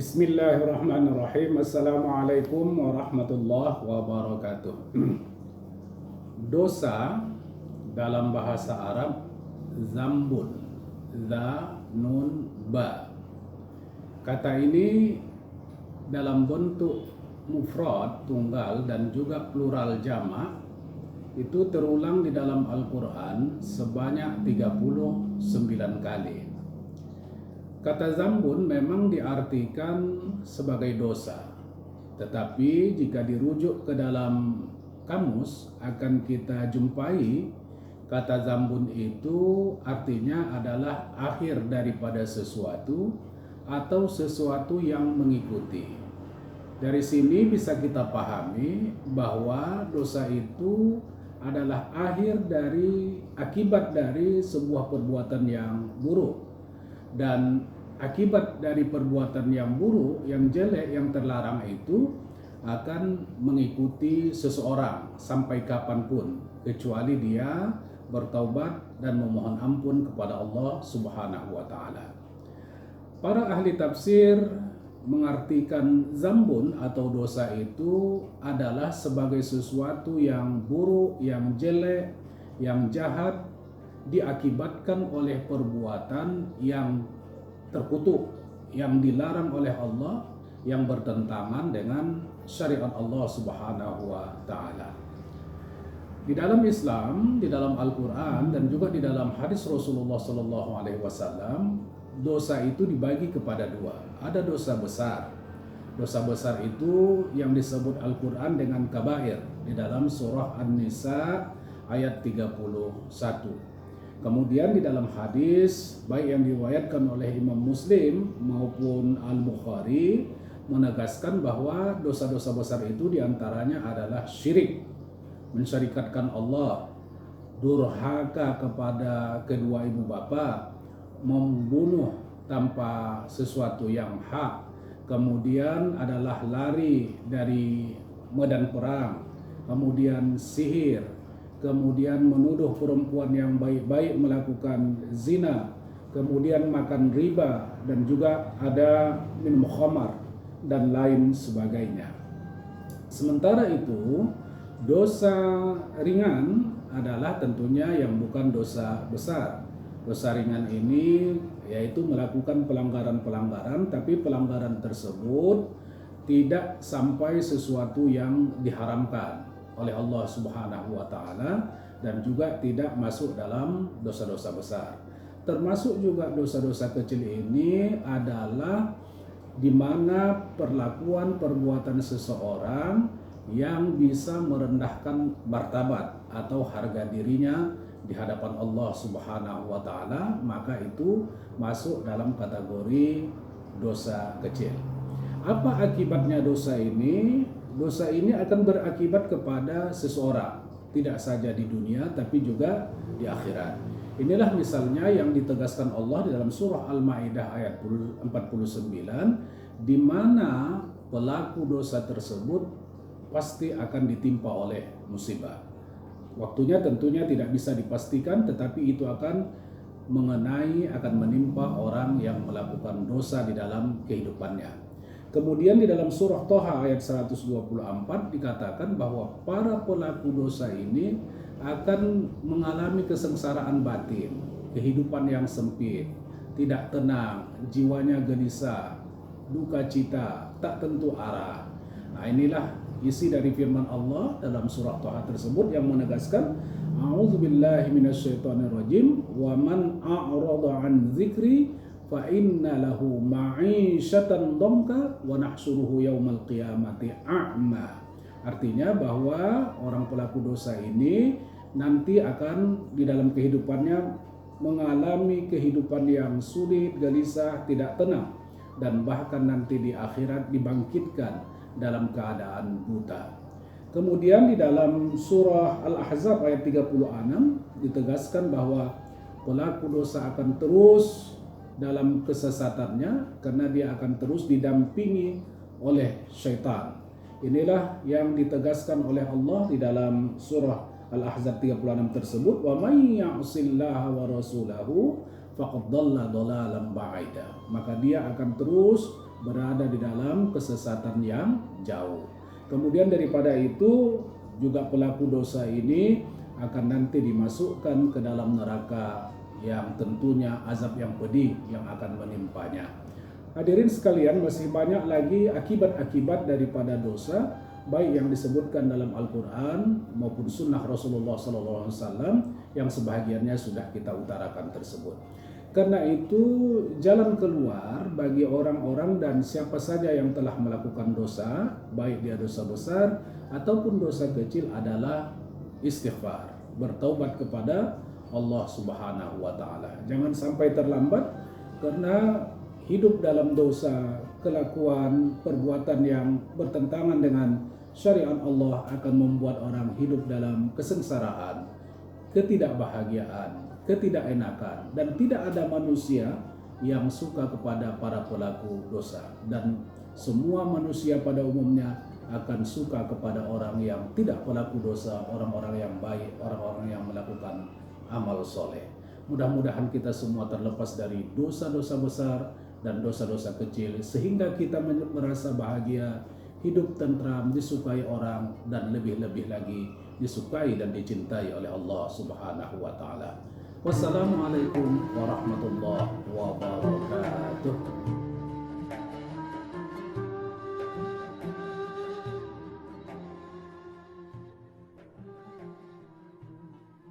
Bismillahirrahmanirrahim. Assalamualaikum warahmatullahi wabarakatuh. Dosa dalam bahasa Arab zambun, za, nun, ba. Kata ini dalam bentuk mufrad, tunggal, dan juga plural jamak itu terulang di dalam Al-Quran sebanyak 39 kali. Kata zambun memang diartikan sebagai dosa, tetapi jika dirujuk ke dalam kamus akan kita jumpai kata zambun itu artinya adalah akhir daripada sesuatu atau sesuatu yang mengikuti. Dari sini bisa kita pahami bahwa dosa itu adalah akhir dari akibat dari sebuah perbuatan yang buruk. Dan akibat dari perbuatan yang buruk, yang jelek, yang terlarang itu akan mengikuti seseorang sampai kapanpun, kecuali dia bertaubat dan memohon ampun kepada Allah Subhanahu wa Ta'ala. Para ahli tafsir mengartikan zambun atau dosa itu adalah sebagai sesuatu yang buruk, yang jelek, yang jahat, diakibatkan oleh perbuatan yang terkutuk, yang dilarang oleh Allah, yang bertentangan dengan syariat Allah Subhanahu wa Ta'ala. Di dalam Islam, di dalam Al-Quran, dan juga di dalam hadis Rasulullah SAW, dosa itu dibagi kepada dua. Ada dosa besar. Dosa besar itu yang disebut Al-Quran dengan kabair di dalam surah An-Nisa ayat 31. Kemudian di dalam hadis baik yang diriwayatkan oleh Imam Muslim maupun Al-Bukhari menegaskan bahwa dosa-dosa besar itu diantaranya adalah syirik, mensyarikatkan Allah, durhaka kepada kedua ibu bapa, membunuh tanpa sesuatu yang hak, kemudian adalah lari dari medan perang, kemudian sihir, kemudian menuduh perempuan yang baik-baik melakukan zina, kemudian makan riba, dan juga ada minum khamar dan lain sebagainya. Sementara itu, dosa ringan adalah tentunya yang bukan dosa besar. Dosa ringan ini yaitu melakukan pelanggaran-pelanggaran, tapi pelanggaran tersebut tidak sampai sesuatu yang diharamkan oleh Allah Subhanahu wa Ta'ala dan juga tidak masuk dalam dosa-dosa besar. Termasuk juga dosa-dosa kecil ini adalah di mana perlakuan perbuatan seseorang yang bisa merendahkan martabat atau harga dirinya di hadapan Allah Subhanahu wa Ta'ala, maka itu masuk dalam kategori dosa kecil. Apa akibatnya dosa ini? Dosa ini akan berakibat kepada seseorang, tidak saja di dunia tapi juga di akhirat. Inilah misalnya yang ditegaskan Allah di dalam surah Al-Maidah ayat 49, di mana pelaku dosa tersebut pasti akan ditimpa oleh musibah. Waktunya tentunya tidak bisa dipastikan, tetapi itu akan menimpa orang yang melakukan dosa di dalam kehidupannya. Kemudian di dalam surah Toha ayat 124 dikatakan bahwa para pelaku dosa ini akan mengalami kesengsaraan batin, kehidupan yang sempit, tidak tenang, jiwanya gelisah, duka cita, tak tentu arah. Nah, inilah isi dari firman Allah dalam surah Toha tersebut yang menegaskan A'udzubillahi minasyaitonirrajim wa man a'rada an dzikri fa inna lahu ma'isyatan dhamka wa nahsyuruhu yaumal qiyamati a'ma. Artinya bahwa orang pelaku dosa ini nanti akan di dalam kehidupannya mengalami kehidupan yang sulit, gelisah, tidak tenang, dan bahkan nanti di akhirat dibangkitkan dalam keadaan buta. Kemudian di dalam surah Al-Ahzab ayat 36 ditegaskan bahwa pelaku dosa akan terus dalam kesesatannya karena dia akan terus didampingi oleh syaitan. Inilah yang ditegaskan oleh Allah di dalam surah Al-Ahzab 36 tersebut, wa may ya'sillaha wa rasulahu faqad dhalla dhalalan ba'ida. Maka dia akan terus berada di dalam kesesatan yang jauh. Kemudian daripada itu juga pelaku dosa ini akan nanti dimasukkan ke dalam neraka yang tentunya azab yang pedih yang akan menimpanya. Hadirin sekalian, masih banyak lagi akibat-akibat daripada dosa, baik yang disebutkan dalam Al-Quran maupun sunnah Rasulullah SAW yang sebahagiannya sudah kita utarakan tersebut. Karena itu jalan keluar bagi orang-orang dan siapa saja yang telah melakukan dosa, baik dia dosa besar ataupun dosa kecil, adalah istighfar, bertaubat kepada Allah Subhanahu wa taala. Jangan sampai terlambat, karena hidup dalam dosa, kelakuan, perbuatan yang bertentangan dengan syariat Allah akan membuat orang hidup dalam kesengsaraan, ketidakbahagiaan, ketidakenakan, dan tidak ada manusia yang suka kepada para pelaku dosa, dan semua manusia pada umumnya akan suka kepada orang yang tidak pelaku dosa, orang-orang yang baik, orang-orang yang melakukan amal soleh. Mudah-mudahan kita semua terlepas dari dosa-dosa besar dan dosa-dosa kecil, sehingga kita merasa bahagia, hidup tentram, disukai orang, dan lebih-lebih lagi disukai dan dicintai oleh Allah Subhanahu wa taala. Wassalamualaikum warahmatullahi wabarakatuh.